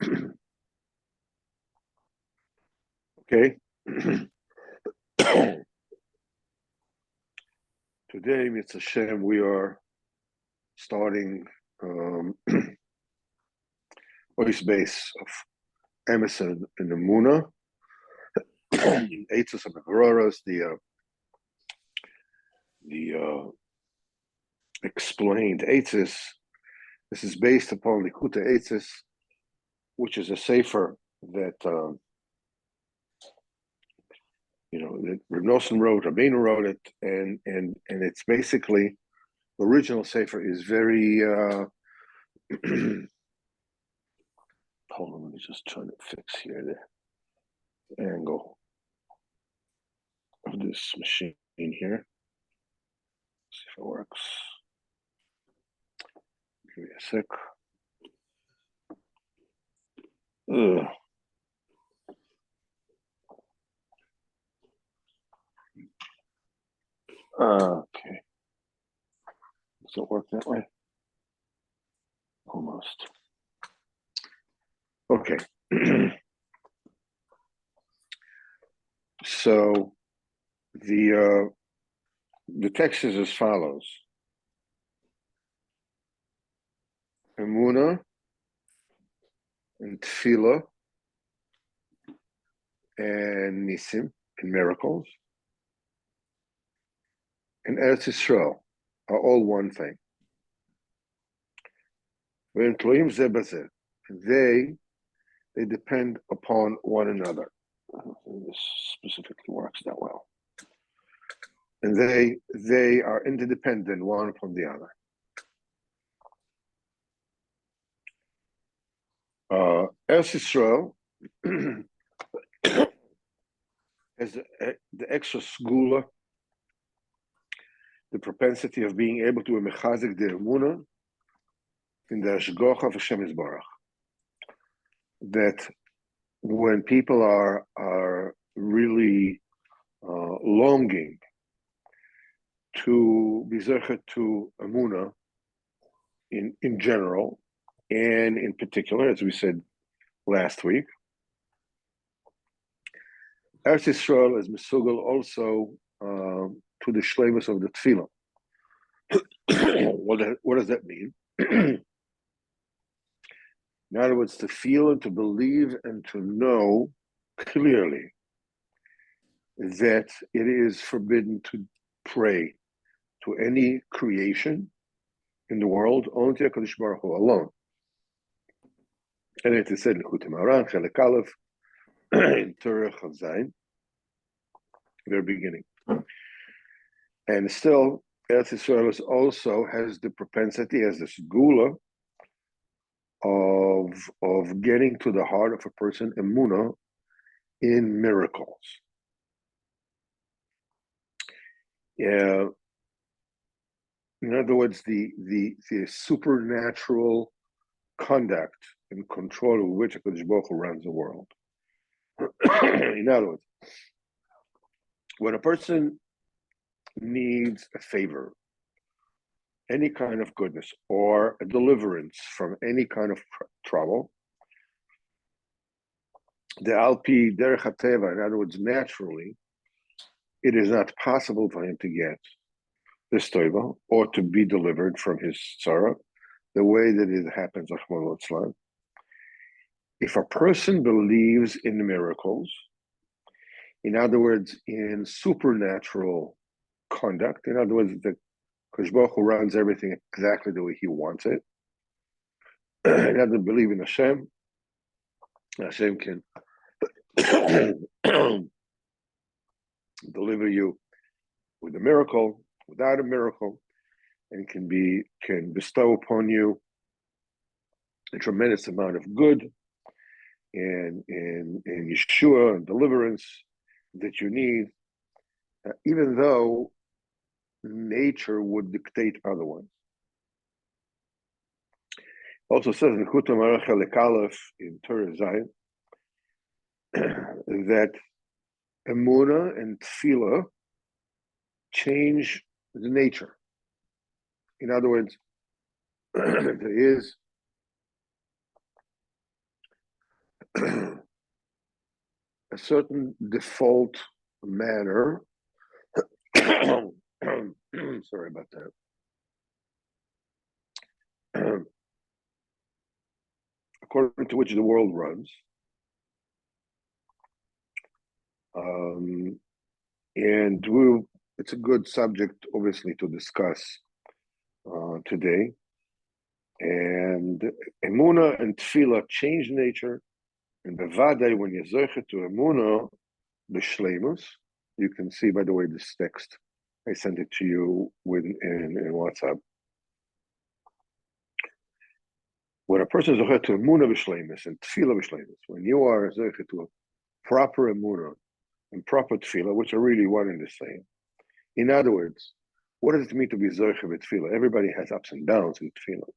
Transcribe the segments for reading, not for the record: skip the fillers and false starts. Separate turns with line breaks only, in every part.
Okay. Today, Mitzvah Hashem, we are starting voice base of Emerson and Emunah, Eitzes and Agroras, the explained Eitzes. This is based upon the Likutei Eitzes, which is a sefer that that Reb Nosson wrote, Rabbeinu wrote it, and it's basically the original sefer is very. Hold on, let me just try to fix here the angle of this machine here. See if it works. Give me a sec. Okay. Does it work that way? Almost. Okay. So the text is as follows: Emunah and Tefillah and Nisim and miracles and Eretz Yisrael are all one thing. When Tloim Zeh Bazeh, they depend upon one another. This specifically works that well. And they are interdependent one upon the other. Eretz Yisrael has the extra segula, the propensity of being able to mechazik the Emunah in the Hashgacha of Hashem Yisbarach. That when people are really longing to be zechet to Emunah in general, and in particular, as we said last week, Eretz Yisrael is mesugal also to the shleimus of the tefillah. What does that mean? In other words, to feel and to believe and to know clearly that it is forbidden to pray to any creation in the world, only to HaKadosh Baruch Hu alone. And it is said in Likutei Moharan, Chelek Aleph, in Torah Chav Zayin, very beginning. And still, Eretz Yisrael also has the propensity, as the segula, of getting to the heart of a person, Emunah, in miracles. In other words, the supernatural conduct and control of which HaKadosh Baruch Hu runs the world. In other words, when a person needs a favor, any kind of goodness, or a deliverance from any kind of trouble, the Alpi Derech HaTeva, in other words, naturally, it is not possible for him to get this teva or to be delivered from his tzara the way that it happens. If a person believes in miracles, in other words, in supernatural conduct, in other words, the Kodesh Baruch Hu runs everything exactly the way he wants it, and doesn't believe in Hashem, Hashem can deliver you with a miracle, without a miracle, and can bestow upon you a tremendous amount of good and Yeshua and deliverance that you need, even though nature would dictate otherwise. Also says in Likutei Moharan Chelek Aleph in Torah Zayin that Emunah and Tefillah change the nature. In other words, there is a certain default manner. Sorry about that. According to which the world runs. And it's a good subject, obviously, to discuss today. And Emunah and Tefillah change nature. And Bevadai, when you're Zoche to Emunah, B'Shleimus, you can see, by the way, this text. I sent it to you in WhatsApp. When a person is Zoche to Emunah B'Shleimus and Tefillah B'Shleimus, when you are Zoche to a proper Emunah and proper Tefillah, which are really one and the same. In other words, what does it mean to be Zoche with Tefillah? Everybody has ups and downs in Tefillah.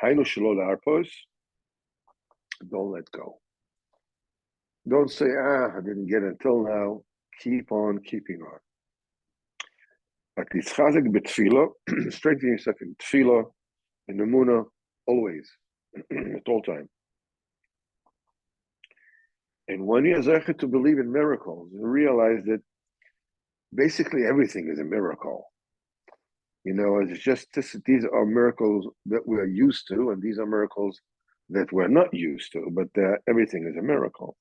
Hainu Shelo La'arpos, don't let go. Don't say, I didn't get it until now. Keep on keeping on. But Yitzchazek b'Tefillah, strengthen yourself in Tefillah, in Emunah, always, at all time. And when you're Zoche to believe in miracles, you realize that basically everything is a miracle. You know, it's just these are miracles that we're used to, and these are miracles that we're not used to, but everything is a miracle.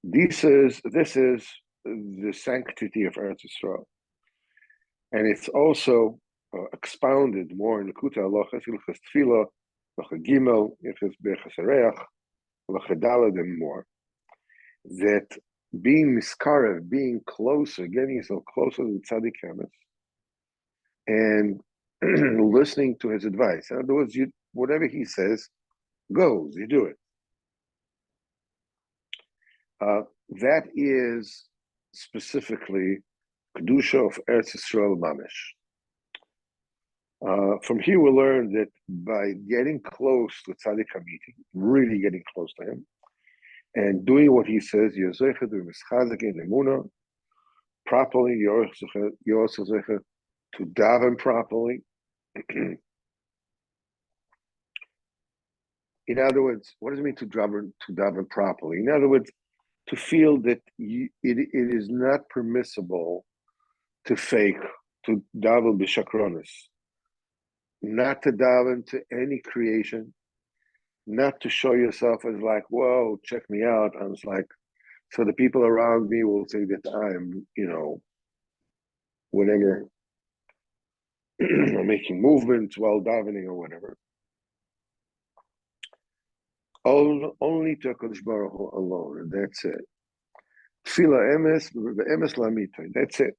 This is the sanctity of Eretz Yisrael. And it's also expounded more in the Kuta Halachas, Hilchas Tefillah, Hilchas Gimel, Hilchas Bechas Hareach, Hilchas Daled, and more. That being miskarev, being closer, getting yourself closer to the Tzaddik Emes, and listening to his advice. In other words, whatever he says goes, you do it. That is specifically Kedusha of Eretz Yisrael Mamish. From here we learn that by getting close to Tzaddik HaMiti, really getting close to him, and doing what he says, you're Zoche to Mischazek in Emunah, properly, you're also Zoche to daven properly. In other words, what does it mean to daven properly? In other words, to feel that it is not permissible to fake, to daven b'shakronis, not to daven to any creation, not to show yourself as like, whoa, check me out. I was like, so the people around me will say that I'm, whatever, making movements while davening or whatever. Only to HaKadosh Baruch Hu alone, and that's it. Tefillah emes, emes lamita, that's it.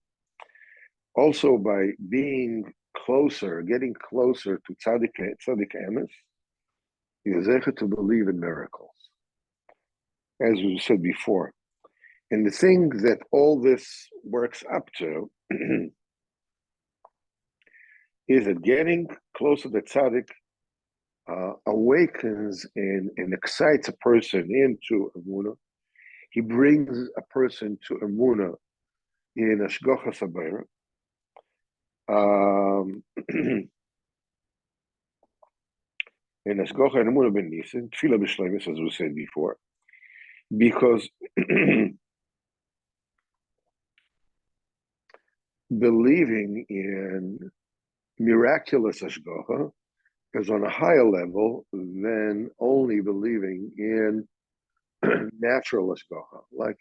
Also, by being closer, getting closer to Tzaddik Emes, you're zecher to believe in miracles, as we said before. And the thing that all this works up to is that getting closer to Tzaddik awakens and excites a person into Emunah. He brings a person to Emunah in Hashgacha Sabayra. In Hashgacha and Emunah ben Nisan, Tefillah b'Shleimus, as we said before, because believing in miraculous Hashgacha is on a higher level than only believing in natural Hashgacha. Like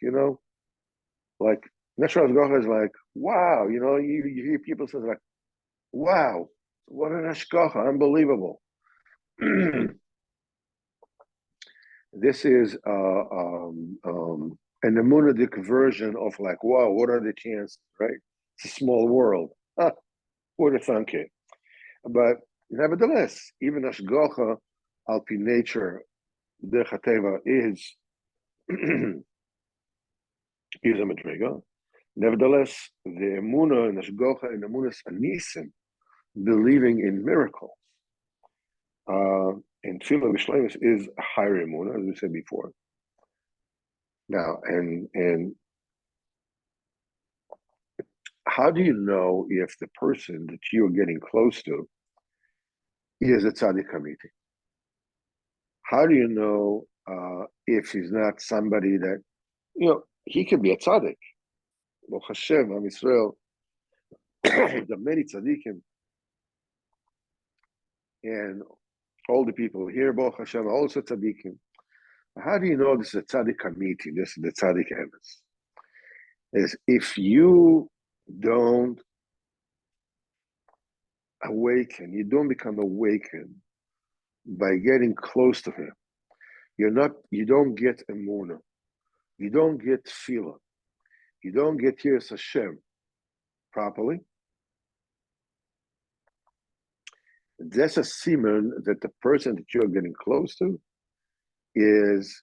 natural Hashgacha is like, wow, you hear people say like, wow, what an Hashgacha, unbelievable. This is an Emunadic version of like, wow, what are the chances, right? It's a small world. What a thunk it. But nevertheless, even Hashgacha, al pi nature, derech hateva is a madriga. Nevertheless, the Emunah and Hashgacha and Emunah's anisim, believing in miracles, and Tefillah b'Shleimus is a higher Emunah, as we said before. Now, and how do you know if the person that you're getting close to is a tzaddik hamiti? how do you know if he's not somebody that, he can be a tzaddik. Baruch Hashem, Am Yisrael, the many tzaddikim, and all the people here, Baruch Hashem, are also tzaddikim. How do you know this is a tzaddik amiti, this is the tzaddik emes? Is if you don't awaken, you don't become awakened by getting close to him. You don't get Emunah. You don't get tefillah. You don't get Yiras Hashem properly. That's a siman that the person that you're getting close to is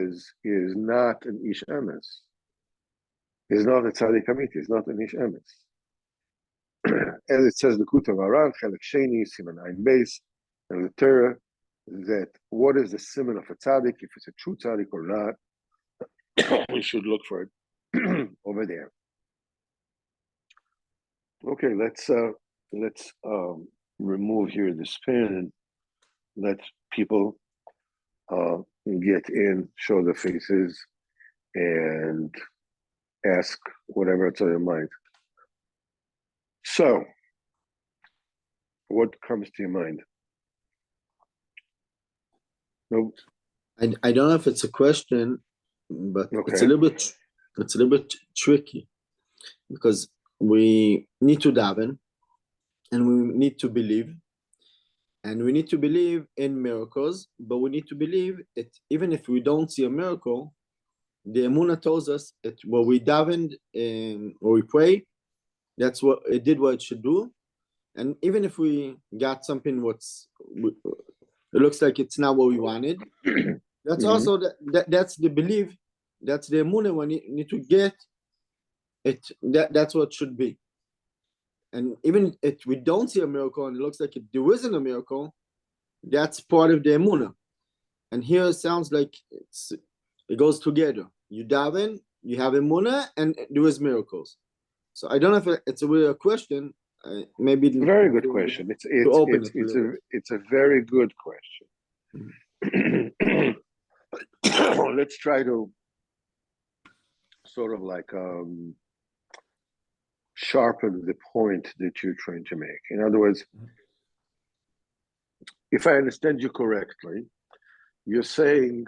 not an ish emes. Is not a tzaddik amiti. Is not an ish emes. As it says the Kutav Aran, Chelek Sheni, Siman Ein Beis, and the Torah, that what is the siman of a tzaddik, if it's a true tzaddik or not, we should look for it over there. Okay, let's remove here this pen and let people get in, show their faces, and ask whatever's on their mind. So, what comes to your mind? No.
I don't know if it's a question, but
Okay.
it's a little bit tricky, because we need to daven, and we need to believe, and we need to believe in miracles, but we need to believe it even if we don't see a miracle. The Emunah tells us that when we daven or we pray, that's what it did, what it should do. And even if we got something it looks like it's not what we wanted, that's also that's the belief, that's the Emunah. When you need to get it, that's what it should be. And even if we don't see a miracle and it looks like there isn't a miracle, that's part of the Emunah. And here it sounds like it goes together. You daven, you have Emunah, and there is miracles. So I don't know if it's a real question. Maybe
very good question. It's a very good question. Let's try to sort of like sharpen the point that you're trying to make. In other words, if I understand you correctly, you're saying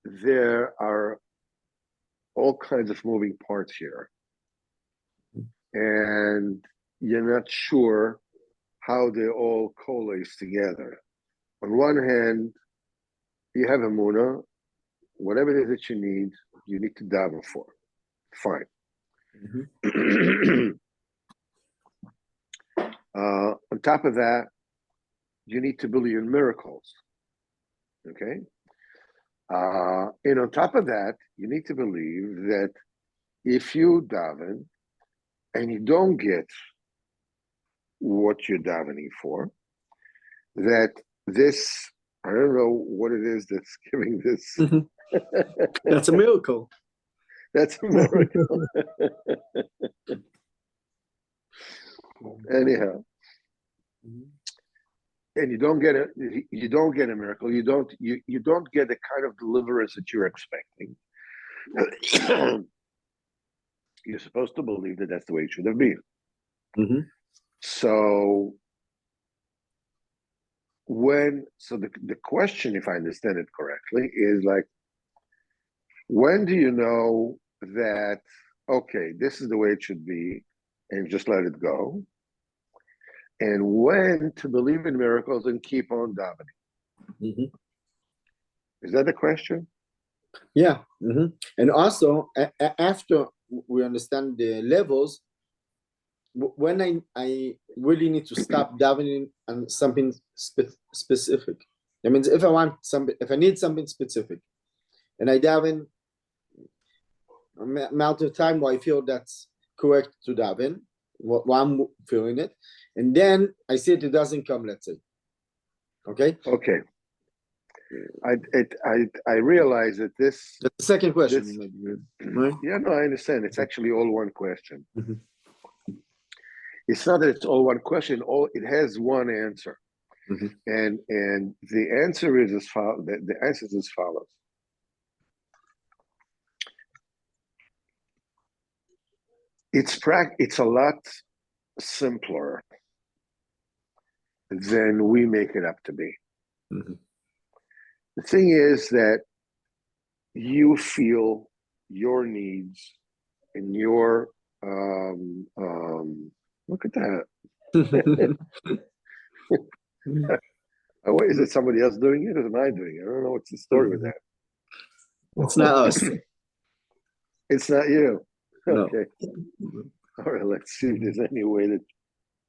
there are all kinds of moving parts here, and you're not sure how they all coalesce together. On one hand, you have Emunah, whatever it is that you need to daven for. Fine. On top of that, you need to believe in miracles. Okay? And on top of that, you need to believe that if you daven and you don't get what you're davening for, that this, I don't know what it is that's giving this.
That's a miracle.
That's a miracle. Anyhow. And you don't get a miracle. You don't get the kind of deliverance that you're expecting. You're supposed to believe that that's the way it should have been. So the question, if I understand it correctly, is like, when do you know that, okay, this is the way it should be, and just let it go? And when to believe in miracles and keep on davening? Is that the question?
Yeah. And also, after we understand the levels, when I really need to stop davening on something specific. That means if I need something specific, and I daven amount of time where I feel that's correct to daven, while I'm feeling it, and then I see it doesn't come, let's say. Okay.
I realize that this.
That's the second question. Right?
Yeah, no, I understand. It's actually all one question. It's not that it's all one question. It has one answer. And the answer is as follows. The answer is as follows. It's a lot simpler than we make it up to be. The thing is that you feel your needs and your look at that. Oh, is it somebody else doing it or am I doing it? I don't know what's the story with that.
It's not us.
It's not you.
No.
Okay. All right, let's see if there's any way that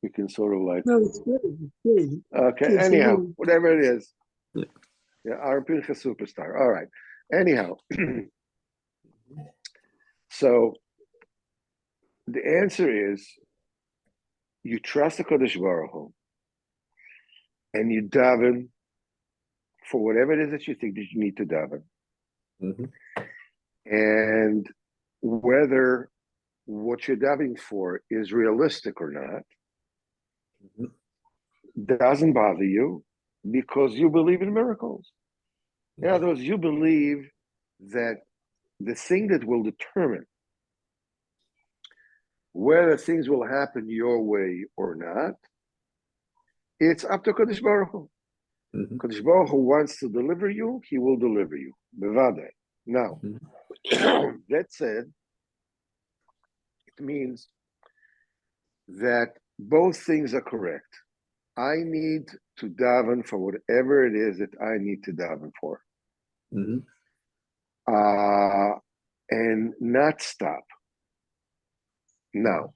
we can sort of like.
No, it's good. It's good.
Okay,
Yes,
anyhow,
you.
whatever it is.
Yeah.
Yeah, our Pinchas superstar. All right. Anyhow. So the answer is you trust the Kodesh Baruch Hu and you daven for whatever it is that you think that you need to daven. And whether what you're davening for is realistic or not doesn't bother you because you believe in miracles. In other words, you believe that the thing that will determine whether things will happen your way or not, it's up to Kodesh Baruch Hu. Kodesh Baruch Hu wants to deliver you, he will deliver you. Bevadai. Now, that said, it means that both things are correct. I need to daven for whatever it is that I need to daven for. And not stop. Now,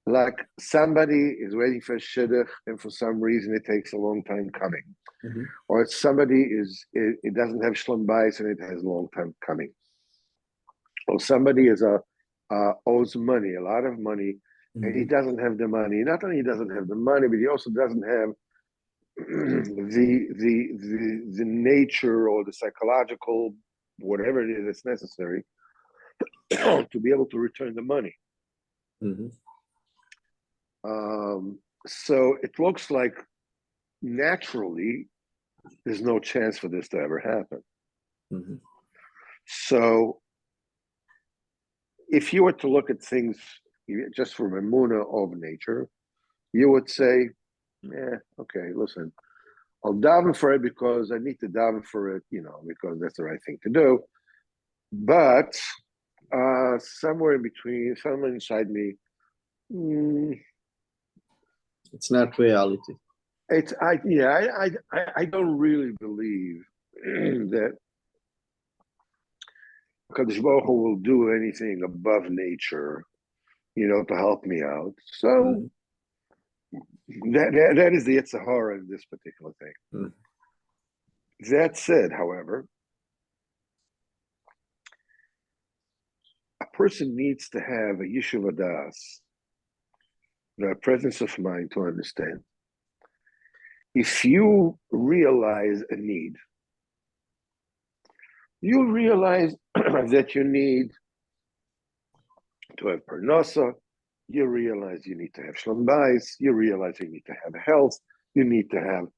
like somebody is waiting for a shidduch and for some reason it takes a long time coming. Or somebody it doesn't have shlom bayis and it has a long time coming. Or somebody owes money, a lot of money, and he doesn't have the money. Not only he doesn't have the money, but he also doesn't have the nature or the psychological, whatever it is that's necessary to be able to return the money. So it looks like naturally there's no chance for this to ever happen. So if you were to look at things just from Emunah of nature, you would say, okay, listen, I'll daven for it because I need to daven for it, because that's the right thing to do. But somewhere in between, somewhere inside me,
it's not reality.
I don't really believe that Kadosh Baruch Hu will do anything above nature, to help me out. So that is the Yetzer Hara in this particular thing. That said, however, a person needs to have a yishuv das, the presence of mind to understand. If you realize a need, you realize that you need to have parnasa, you realize you need to have shlom bayis, you realize you need to have health, you need to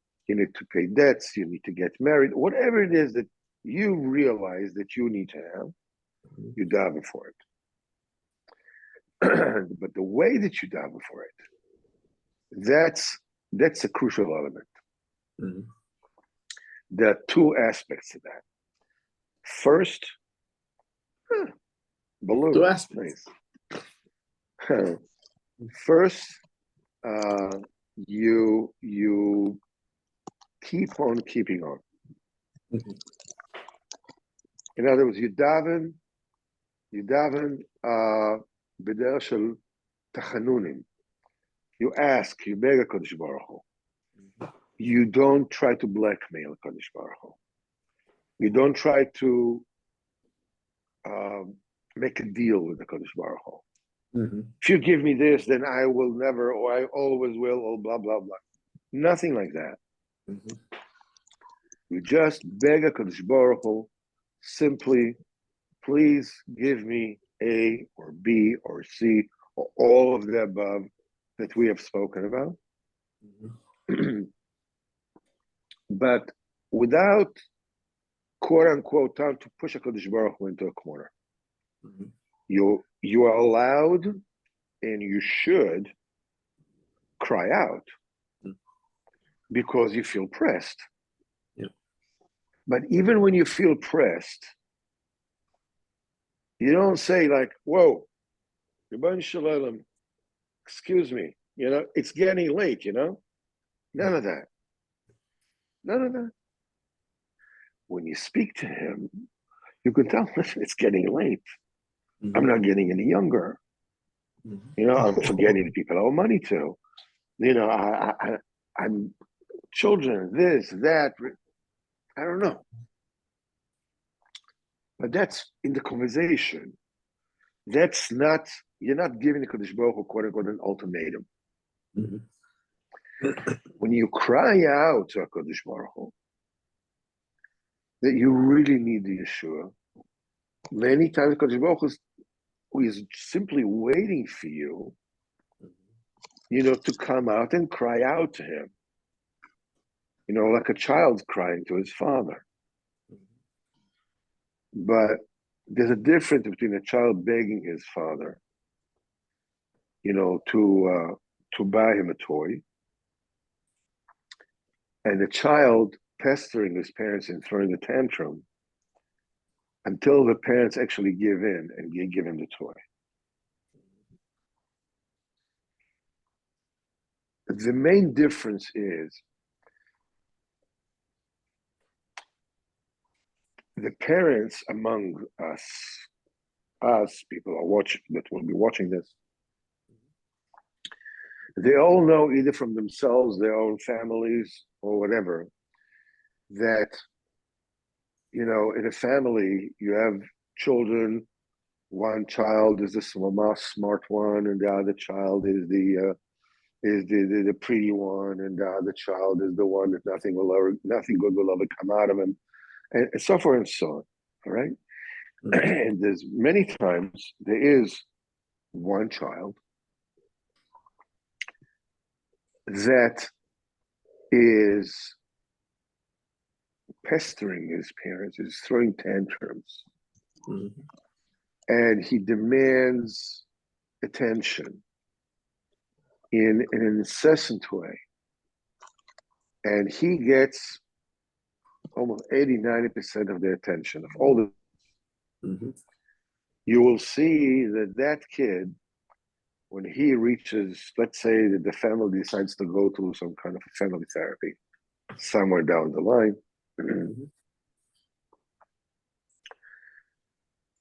pay debts, you need to get married, whatever it is that you realize that you need to have, you daven for it. But the way that you daven for it, that's a crucial element. There are two aspects to that. First, balloon.
Two aspects.
Nice. First, you keep on keeping on. In other words, you daven b'derech shel tachanunim. You ask, you beg HaKadosh Baruch Hu. You don't try to blackmail HaKadosh Baruch Hu. You don't try to make a deal with HaKadosh Baruch Hu. If you give me this, then I will never, or I always will, or blah, blah, blah. Nothing like that. You just beg HaKadosh Baruch Hu, simply, please give me A or B or C or all of the above that we have spoken about. but without quote unquote time to push HaKadosh Baruch Hu into a corner.
Mhm.
You are allowed and you should cry out because you feel pressed.
Yeah.
But even when you feel pressed, you don't say like, whoa, Rebbeinu Shalom, excuse me, it's getting late, None of that. None of that. When you speak to him, you can tell him it's getting late.
Mhm.
I'm not getting any younger.
Mhm.
I'm forgetting the people I owe money to. I'm children, this, that. I don't know. But that's in the conversation. That's not, you're not giving the Kodesh Baruch Hu, quote unquote, an ultimatum.
Mhm.
When you cry out to HaKadosh Baruch Hu, that you really need the Yeshua, many times HaKadosh Baruch Hu is simply waiting for you, to come out and cry out to him. Like a child crying to his father. But there's a difference between a child begging his father, to buy him a toy, and a child pestering his parents and throwing a tantrum until the parents actually give in and give him the toy. The main difference is the parents among us people are watching that will be watching this. They all know either from themselves, their own families, or whatever, that in a family you have children. One child is the smart one, and the other child is the pretty one, and the other child is the one that nothing good will ever come out of him, and so forth and so on. All right, and there's many times there is one child that is pestering his parents, is throwing tantrums, and he demands attention in an incessant way. And he gets almost 80-90% of the attention of all the. You will see that kid, when he reaches, let's say that the family decides to go to some kind of family therapy somewhere down the line,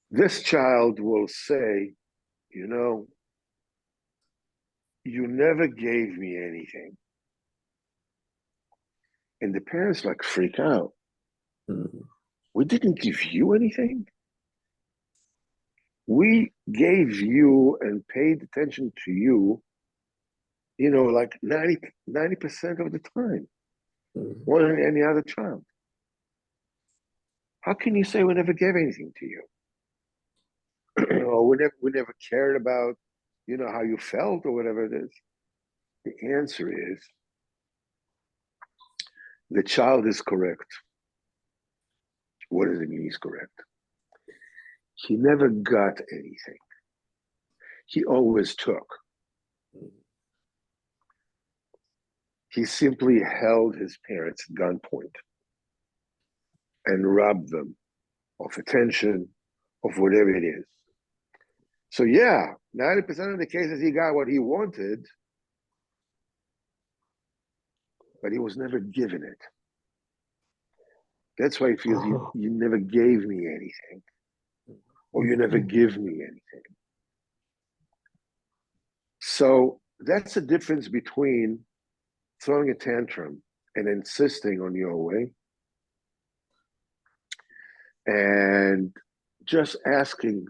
this child will say, you never gave me anything. And the parents freak out. We didn't give you anything. We gave you and paid attention to you, 90% of the time, more than any other child. How can you say we never gave anything to you? Or we never cared about, how you felt or whatever it is? The answer is the child is correct. What does it mean he's correct? He never got anything. He always took. He simply held his parents at gunpoint and robbed them of attention, of whatever it is. So 90% of the cases he got what he wanted, but he was never given it. That's why he feels you never gave me anything, or you never give me anything. So that's the difference between throwing a tantrum and insisting on your way, and just asking,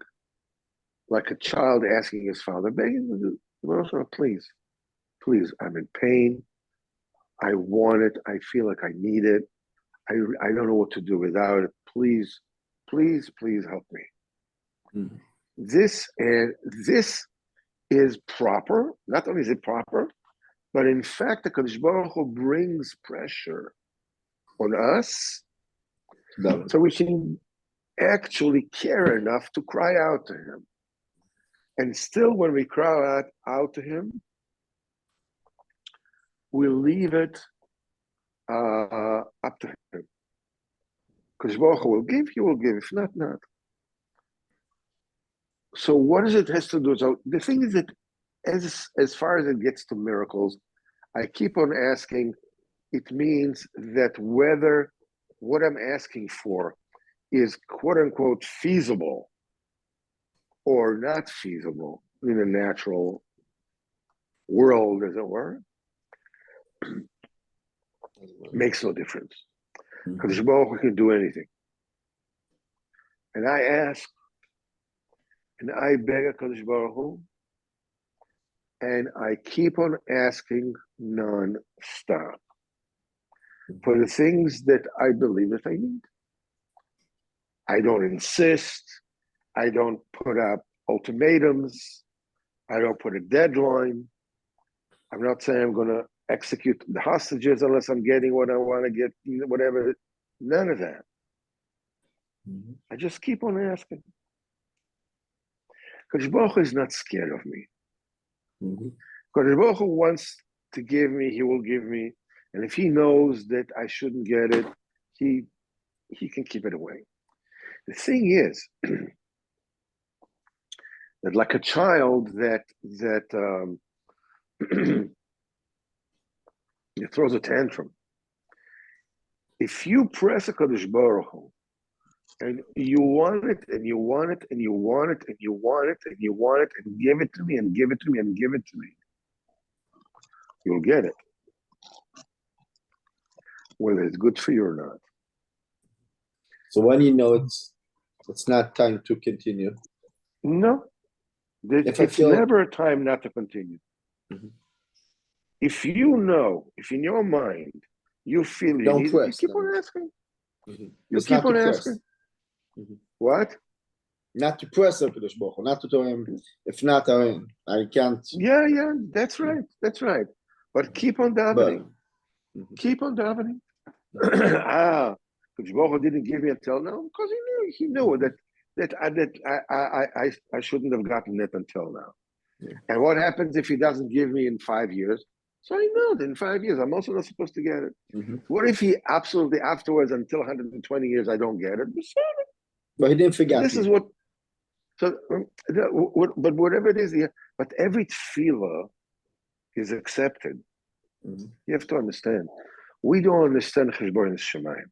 like a child asking his father, begging, please, I'm in pain. I want it. I feel like I need it. I don't know what to do without it. Please help me. This is proper. Not only is it proper, but in fact, the Kadosh Baruch Hu brings pressure on us, so we can actually care enough to cry out to him. And still, when we cry out to him, we leave it up to him. Because Baruch Hu will give, he will give. If not, not. So what does it has to do? So the thing is that as far as it gets to miracles, I keep on asking, it means that whether what I'm asking for is quote unquote feasible or not feasible in a natural world, as it were, makes no difference. Because Baruch Hu can do anything. And I ask, and I beg HaKadosh Baruch Hu, and I keep on asking non-stop for the things that I believe that I need. I don't insist. I don't put up ultimatums. I don't put a deadline. I'm not saying I'm going to execute the hostages unless I'm getting what I want to get, whatever. None of that. I just keep on asking. Because Baruch Hu is not scared of me. Because Baruch Hu wants to give me, he will give me. And if he knows that I shouldn't get it, he can keep it away. The thing is that like a child that throws a tantrum, if you press a Kadosh Baruch Hu and you want it and you want it and you want it and you want it and you want it and give it to me and give it to me and give it to me, you'll get it. Whether it's good for you or not.
So when you know it's not time to continue.
No, it's never a time not to continue. If you know, if in your mind you feel you need it, you keep on asking. You keep on asking. What?
Not to press HaKadosh Baruch Hu, not to tell him, if not, I can't.
Yeah, that's right. That's right. But keep on davening. Keep on davening. Because Baruch Hu didn't give me until now because he knew that I shouldn't have gotten it until now. And what happens if he doesn't give me in 5 years? So I know that in 5 years I'm also not supposed to get it. What if he absolutely afterwards until 120 years I don't get it?
But he didn't forget.
This is what. So, but whatever it is, but every tefillah is accepted. You have to understand. We don't understand Cheshbon Shemayim.